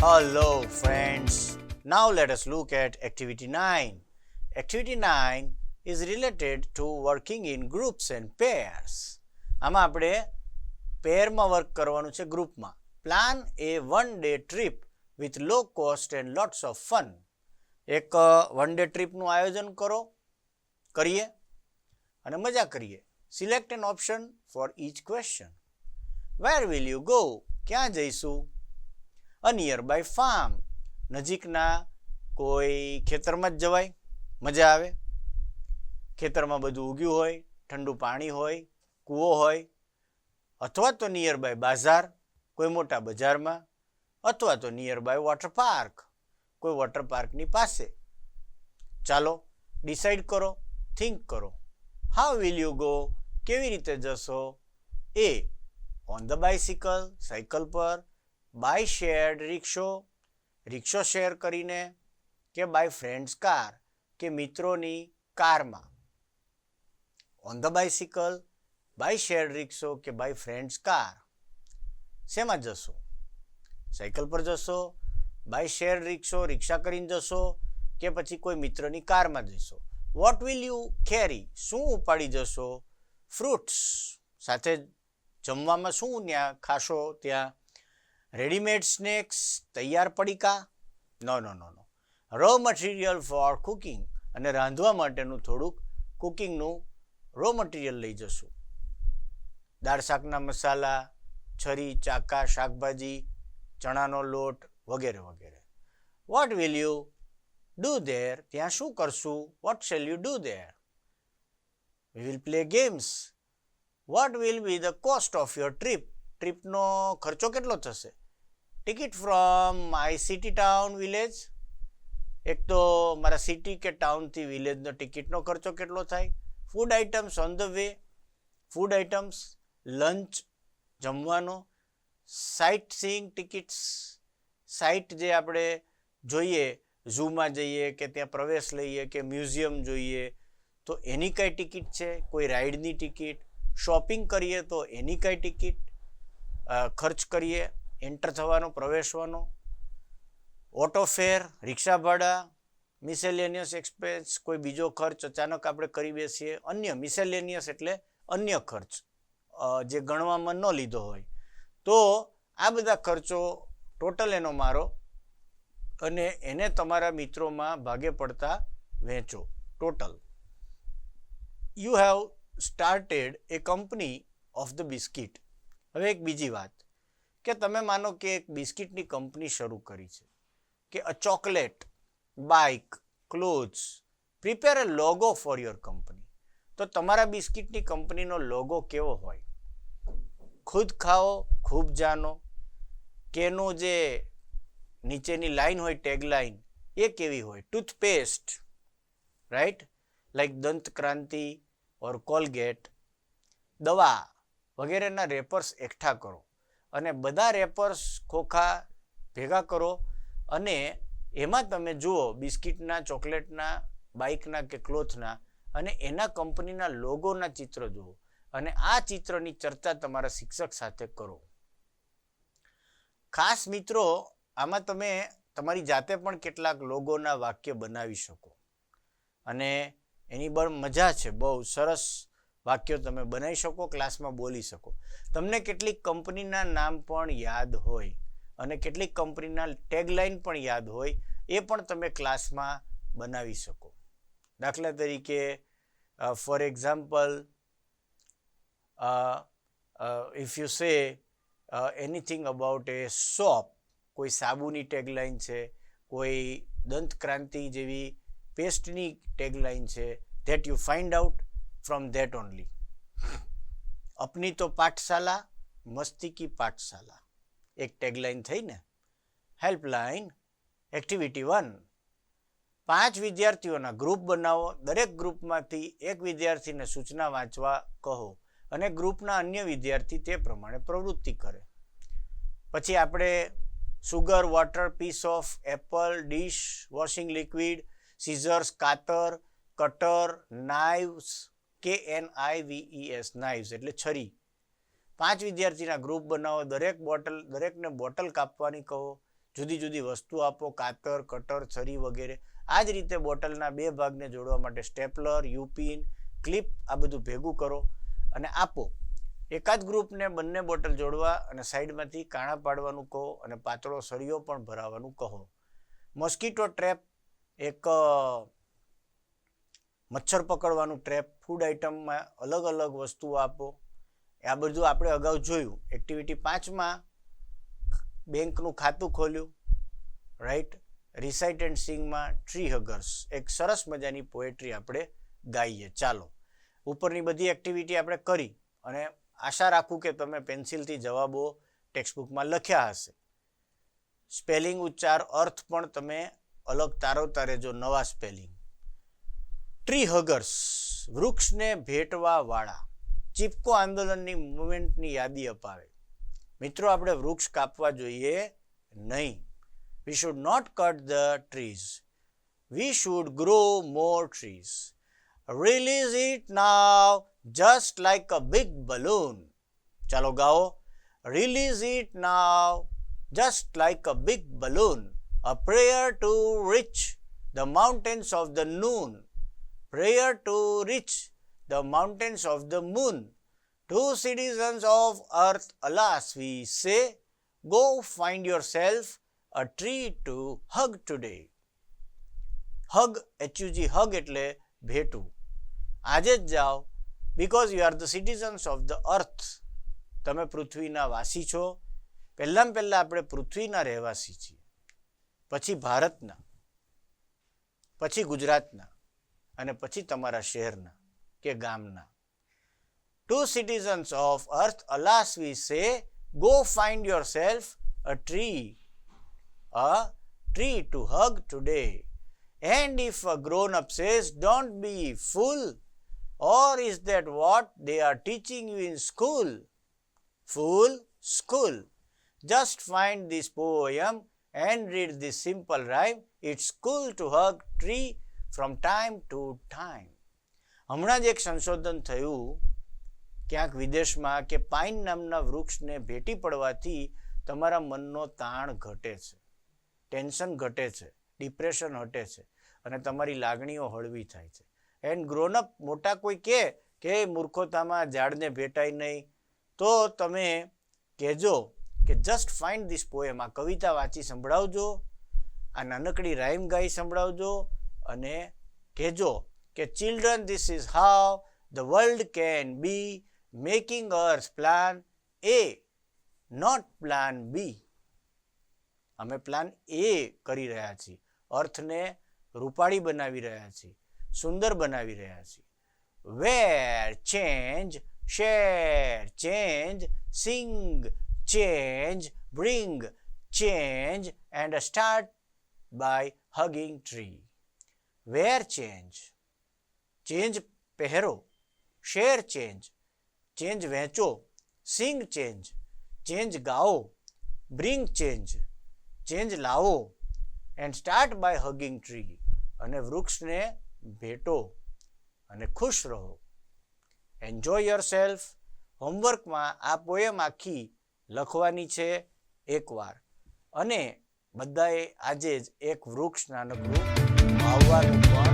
Hello friends. Now let us look at activity 9. Activity 9 is related to working in groups and pairs. આમાં આપણે પેરમાં work કરવાનું છે ગ્રુપમાં. Plan a one-day trip with low cost and lots of fun. એક one day tripનું આયોજન કરીએ અને મજા કરીએ. Select an option for each question. Where will you go? ક્યાં જઈશું? A nearby farm. નજીકના કોઈ ખેતરમાં જ જવાય, મજા આવે. ખેતરમાં બધું ઉગ્યું હોય, ઠંડુ પાણી હોય, કૂવો હોય, અથવા તો નિયરબાય બાજાર, કોઈ મોટા બજારમાં, અથવા તો નિયરબાય વોટર પાર્ક, કોઈ વોટર પાર્કની પાસે. ચાલો ડિસાઈડ કરો, થિંક કરો. How will you go? કેવી રીતે જશો? A on the bicycle, cycle પર, બાય શેર્ડ રિક્ષો શેર કરીને, કે બાય ફ્રેન્ડ્સ કાર, કે મિત્રોની કારમાં. On the bicycle, by shared રિક્ષો, કે બાય ફ્રેન્ડ્સ કાર. શેમાં જશો? સાયકલ પર જશો, બાય શેર્ડ રિક્ષા કરીને જશો, કે પછી કોઈ મિત્રની કારમાં જશો. વોટ વિલ યુ કેરી? શું ઉપાડી જશો? ફ્રૂટ્સ, સાથે જમવામાં શું ત્યાં ખાશો? ત્યાં રેડીમેડ સ્નેક્સ, તૈયાર પડીકા? નો. રો મટીરિયલ ફોર કુકિંગ, અને રાંધવા માટેનું થોડુંક કુકિંગનું રો મટીરિયલ લઈ જશું. દાળ શાકના મસાલા, છરી, ચાકા, શાકભાજી, ચણાનો લોટ વગેરે વગેરે. What will you do there? ત્યાં શું કરશું? What shall you do there? We will play games. What will be the cost of your trip? ટ્રીપનો ખર્ચો કેટલો થશે? Ticket from my city, town, village. એક તો મારા સિટી કે ટાઉનથી વિલેજનો ટિકિટનો ખર્ચો કેટલો થાય? Food items on the way, food items, lunch, જમવાનો. સાઇટ સીઈંગ ટિકિટ્સ, સાઇટ જે આપણે જોઈએ, ઝૂમાં જઈએ કે ત્યાં પ્રવેશ લઈએ કે મ્યુઝિયમ જોઈએ તો એની કઈ ટિકિટ છે? કોઈ રાઇડની ટિકિટ. શોપિંગ કરીએ તો એની કઈ ટિકિટ ખર્ચ કરીએ, એન્ટર થવાનો, પ્રવેશવાનો. ઓટો ફેર, રિક્ષા ભાડા, મિસેલેનિયસ એક્સપેન્સ, કોઈ બીજો ખર્ચ અચાનક આપણે કરી બેસીએ. અન્ય મિસેલેનિયસ એટલે અન્ય ખર્ચ જે ગણવામાં ન લીધો હોય. તો આ બધા ખર્ચો ટોટલ એનો મારો, અને એને તમારા મિત્રોમાં ભાગે પડતા વહેંચો. Total. You have started A company of the biscuit. હવે એક બીજી વાત, કે તમે માનો કે એક બિસ્કિટની કંપની શરૂ કરી છે, કે a chocolate, bike, clothes. Prepare a logo for your company. તો તમારા બિસ્કિટની કંપનીનો લોગો કેવો હોય? ખુદ ખાઓ ખૂબ જાનો, કેનો જે નીચેની લાઈન હોય, ટેગ લાઈન, એ કેવી હોય? ટૂથપેસ્ટ, રાઈટ, લાઈક દંત ક્રાંતિ ઓર કોલગેટ. દવા વગેરેના રેપર્સ એકઠા કરો, અને બધા રેપર્સ ખોખા ભેગા કરો, અને એમાં તમે જુઓ બિસ્કિટના, ચોકલેટના, બાઇકના કે ક્લોથના, અને એના કંપનીના લોગોના ચિત્ર જુઓ, અને આ ચિત્રની ચર્ચા તમારા શિક્ષક સાથે કરો. ખાસ મિત્રો, આમાં તમે તમારી જાતે પણ કેટલાક લોગોના વાક્ય બનાવી શકો, અને એની બહુ મજા છે. બહુ સરસ વાક્યો તમે બનાવી શકો, ક્લાસમાં બોલી શકો. તમને કેટલીક કંપનીના નામ પણ યાદ હોય, અને કેટલીક કંપનીના ટેગલાઇન પણ યાદ હોય, એ પણ તમે ક્લાસમાં બનાવી શકો. દાખલા તરીકે for example, if you say anything about a soap, કોઈ સાબુની ટેગલાઇન છે, કોઈ દંતક્રાંતિ જેવી પેસ્ટની ટેગલાઇન છે, that you find out from that only. अपनी तो पाठशाला, मस्ती की पाठशाला, एक टेगलाइन थी ने. हेल्पलाइन. एक्टिविटी 1, 5 विद्यार्थीओना ग्रुप बनावो. दरेक ग्रुपमांथी एक विद्यार्थीने सूचना वांचवा कहो, અને ગ્રુપના અન્ય વિદ્યાર્થી તે પ્રમાણે પ્રવૃત્તિ કરે. પછી આપણે sugar, water, piece of apple, dish, washing liquid, scissors, કાતર, કટર, નાઇવ્સ, KNIVES, નાઇવ્સ એટલે છરી. 5 વિદ્યાર્થીના ગ્રુપ બનાવો. દરેકને બોટલ કાપવાની કહો. જુદી જુદી વસ્તુ આપો, કાતર, કટર, છરી વગેરે. આ જ રીતે બોટલના 2 ભાગને જોડવા માટે સ્ટેપલર, યુપિન, ક્લિપ આ બધું ભેગું કરો અને આપો. એકાદ ગ્રુપને બંને બોટલ જોડવા અને સાઈડમાંથી કાણા પાડવાનું કહો અને પાતળો સળિયો પણ ભરાવાનું કહો. મોસ્કીટો ટ્રેપ, એક મચ્છર પકડવાનું ટ્રેપ, ફૂડ આઇટમમાં અલગ અલગ વસ્તુઓ આપો. આ બધું આપણે અગાઉ જોયું. એક્ટિવિટી 5માં બેંકનું ખાતું ખોલ્યું, રાઈટ. રિસાઇટ એન્ડ સિંગમાં ટ્રી હગર્સ, એક સરસ મજાની પોએટ્રી આપણે ગાઈએ. ચાલો, ઉપરની બધી એક્ટિવિટી આપણે કરી અને આશા રાખું કે તમે પેન્સિલથી જવાબો ટેક્સ્ટબુકમાં લખ્યા હશે. સ્પેલિંગ, ઉચ્ચાર, અર્થ પણ તમે અલગ તારવતા રહેજો, નવા સ્પેલિંગ. ટ્રી હગર્સ, વૃક્ષને ભેટવા વાળા. ચીપકો આંદોલનની મુવમેન્ટની યાદી અપાવે. મિત્રો, આપણે વૃક્ષ કાપવા જોઈએ નહીં. We should not cut the trees. We should grow more trees. Release it now, just like a big balloon. ચાલો ગાઓ. Release it now, just like a big balloon. A prayer to reach the mountains of the noon. Prayer to reach the mountains of the moon. To citizens of earth, alas, we say, go find yourself a tree to hug today. Hug, HUG, hug એટલે ભેટું. આજે જ જાઓ, because you are the citizens of the earth. તમે પૃથ્વીના વાસી છો. પહેલાં આપણે પૃથ્વીના રહેવાસી છીએ, પછી ભારતના, પછી ગુજરાતના અને પછી તમારા શહેરના કે ગામના. To citizens of earth, alas, we say, go find yourself a tree to hug today. And if a grown-up says, don't be fool, or is that what they are teaching you in school? Fool, school. Just find this poem and read this simple rhyme. It's cool to hug tree from time to time. હમણાં જ એક સંશોધન થયું ક્યાંક વિદેશમાં કે pine નામના વૃક્ષને ભેટી પડવાથી તમારા મનનો તાણ ઘટે છે, ટેન્શન ઘટે છે, ડિપ્રેશન હટે છે અને તમારી લાગણીઓ હળવી થાય છે. એન્ડ ગ્રોનઅપ, મોટા કોઈ કે મૂર્ખોતામાં ઝાડને ભેટાય નહીં, તો તમે કહેજો કે જસ્ટ ફાઇન્ડ ધીસ પોએમ, આ કવિતા વાંચી સંભળાવજો, આ નાનકડી રાઇમ ગાઈ સંભળાવજો અને કહેજો કે children, this is how the world can be, making earth plan A, not plan B. અમે પ્લાન એ કરી રહ્યા છીએ, અર્થને રૂપાળી બનાવી રહ્યા છીએ, સુંદર બનાવી રહ્યા છીએ. Wear change, share change, sing change, bring change and start by hugging tree. Wear change, change પહેરો. શેર ચેન્જ, ચેન્જ વહેંચો. સિંગ ચેન્જ, ચેન્જ ગાઓ. બ્રિંગ ચેન્જ, ચેન્જ લાવો. And start by hugging tree, અને વૃક્ષને ભેટો અને ખુશ રહો. Enjoy your self. હોમવર્કમાં આ પોએમ આખી લખવાની છે એકવાર, અને બધાએ આજે જ એક વૃક્ષ નાનકડું વાવવાનું પણ